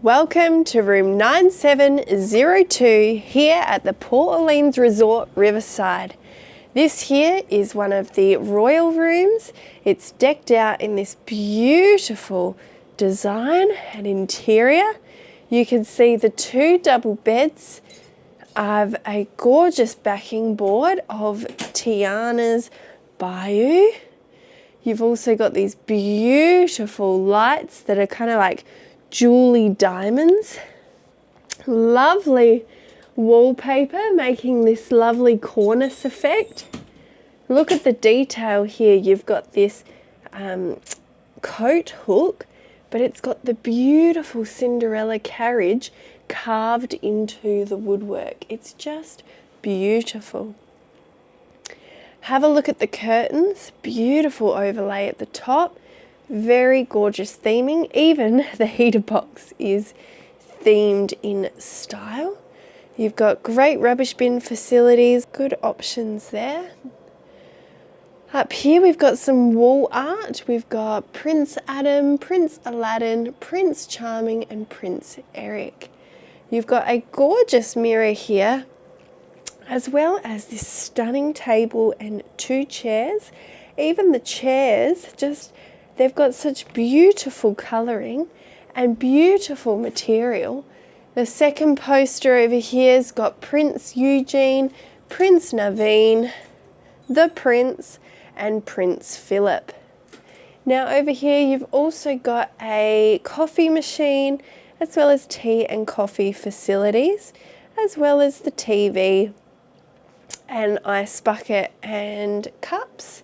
Welcome to room 9702 here at the Port Orleans Riverside. This here is one of the royal rooms. It's decked out in this beautiful design and interior. You can see the two double beds have a gorgeous backing board of Tiana's Bayou. You've also got these beautiful lights that are kind of like jewelry diamonds. Lovely wallpaper making this lovely cornice effect. Look at the detail here. You've got this coat hook, but it's got the beautiful Cinderella carriage carved into the woodwork. It's just beautiful. Have a look at the curtains. Beautiful overlay at the top. Very gorgeous theming. Even the heater box is themed in style. You've got great rubbish bin facilities. Good options there. Up here we've got some wall art. We've got Prince Adam, Prince Aladdin, Prince Charming and Prince Eric. You've got a gorgeous mirror here, as well as this stunning table and two chairs. Even the chairs, they've got such beautiful colouring and beautiful material. The second poster over here's got Prince Eugene, Prince Naveen, the Prince and Prince Philip. Now over here you've also got a coffee machine, as well as tea and coffee facilities, as well as the TV and ice bucket and cups.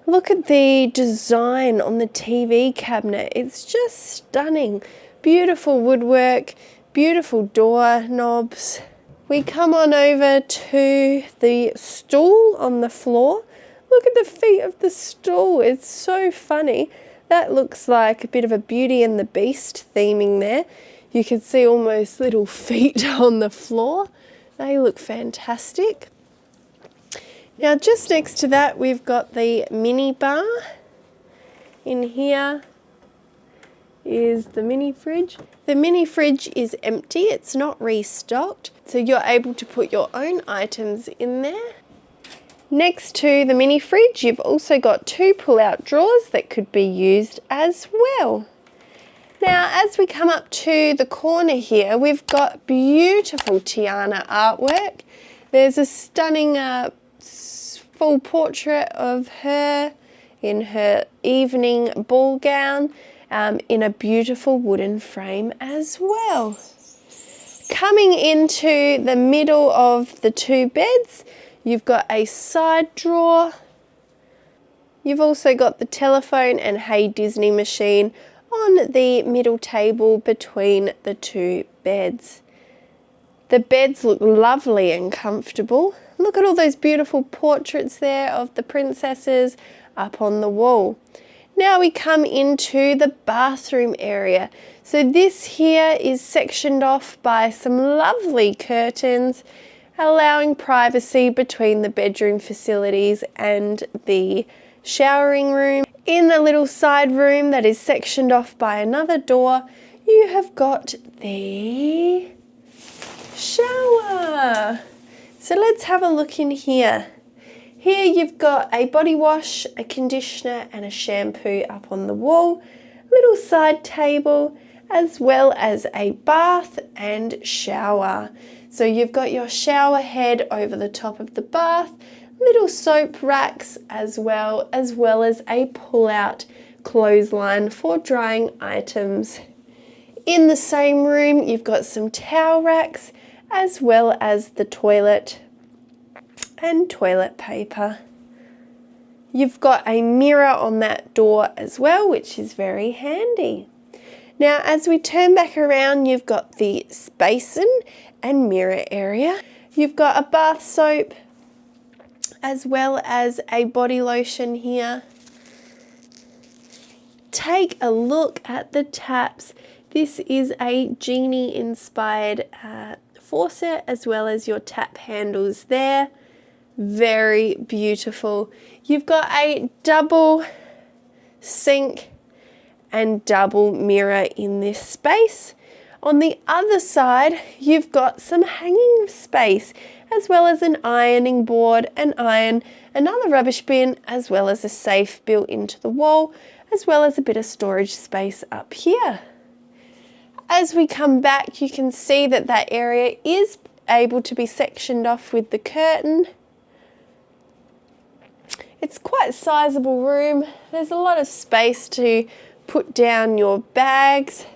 Look at the design on the TV cabinet. It's just stunning. Beautiful woodwork, beautiful door knobs. We come on over to the stool on the floor. Look at the feet of the stool. It's so funny. That looks like a bit of a Beauty and the Beast theming there. You can see almost little feet on the floor. They look fantastic. Now just next to that we've got the mini bar. In here is the mini fridge. The mini fridge is empty, it's not restocked, so you're able to put your own items in there. Next to the mini fridge you've also got two pull-out drawers that could be used as well. Now as we come up to the corner here, we've got beautiful Tiana artwork. There's a stunning full portrait of her in her evening ball gown in a beautiful wooden frame as well. Coming into the middle of the two beds, you've got a side drawer. You've also got the telephone and Hey Disney machine on the middle table between the two beds. The beds look lovely and comfortable. Look at all those beautiful portraits there of the princesses up on the wall. Now we come into the bathroom area. So this here is sectioned off by some lovely curtains, allowing privacy between the bedroom facilities and the showering room. In the little side room that is sectioned off by another door, you have got the shower. So let's have a look in here. Here you've got a body wash, a conditioner and a shampoo up on the wall, little side table, as well as a bath and shower. So you've got your shower head over the top of the bath, little soap racks as well as a pull-out clothesline for drying items. In the same room you've got some towel racks as well as the toilet and toilet paper. You've got a mirror on that door as well, which is very handy. Now as we turn back around, you've got the basin and mirror area. You've got a bath soap as well as a body lotion here. Take a look at the taps. This is a genie inspired faucet, as well as your tap handles there. Very beautiful. You've got a double sink and double mirror in this space. On the other side, you've got some hanging space, as well as an ironing board, an iron, another rubbish bin, as well as a safe built into the wall, as well as a bit of storage space up here. As we come back, you can see that that area is able to be sectioned off with the curtain. It's quite a sizable room. There's a lot of space to put down your bags.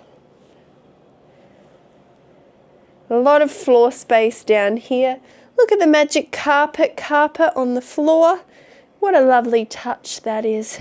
A lot of floor space down here. Look at the magic carpet on the floor. What a lovely touch that is.